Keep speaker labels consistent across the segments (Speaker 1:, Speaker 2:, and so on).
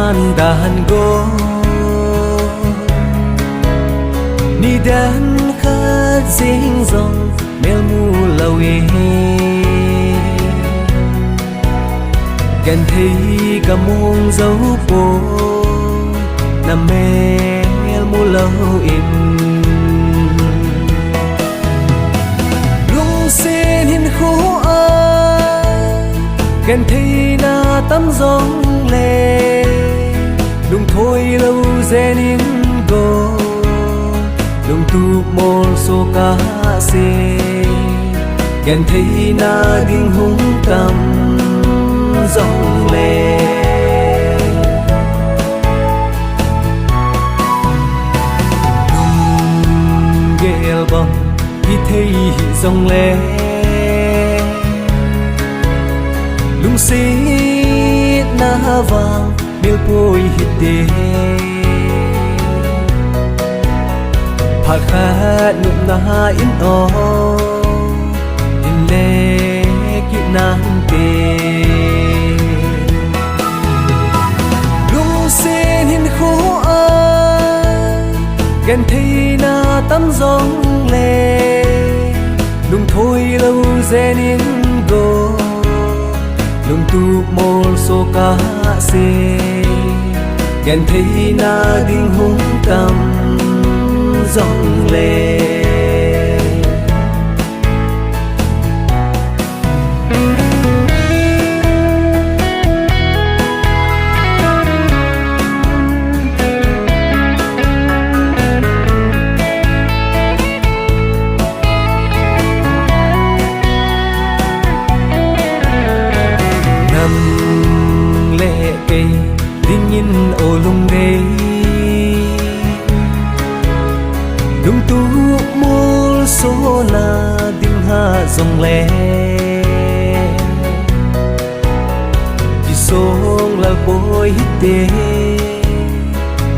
Speaker 1: san đàn gô ni đàn khát dính dòng mel mu lâu e gần thấy cả muôn dấu phố nằm mel mu lâu in lung xin hin khô gần thấy na tấm giông lệ đùng thôi lâu dễ nín go đùng tu mol so cá xe gần thấy na đinh hung tâm giông lệ đùng ghel bom khi thấy giông lệ lung xít na vàng miêu bôi hít đê phạt khát nụ na in o in lê kỹ nan tê lung xít hin khô gần thấy na tấm giông lê lung thôi lâu dễ nín go lung tu mol so cá xe gần thấy na đinh hung tâm dòng lệ đinh nhìn ô lung đê lung tu mô số na đinh ha dòng lệ chỉ sông là bôi hít tê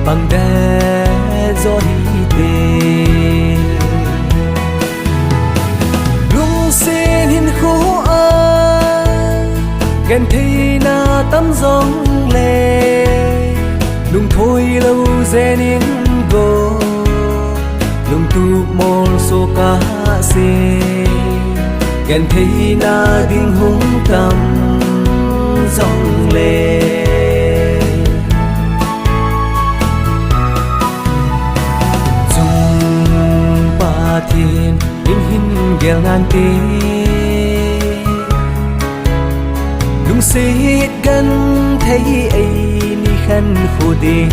Speaker 1: bằng đê gió hít tê lung xin hin khô gần thấy na tấm giông lệ lung thôi lâu dễ nín go lung tu mol so cá xe gần thấy na đinh hung tâm dòng lệ dung ba thiên in hin ghel nan tê lung xít gần thấy ấy ni khăn khô đêm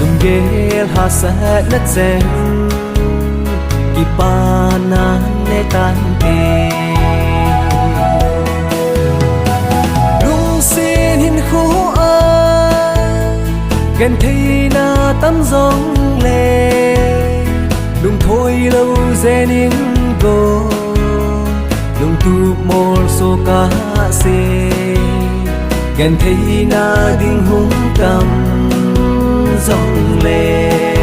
Speaker 1: lung ghé ha sa nát sen kỳ pa nan nê tan tê lung xin hin khô gần thấy na tấm giông lệ lung thôi lâu dễ nín go lung tu mol so cá xe gần thấy na đinh hung tâm dòng lệ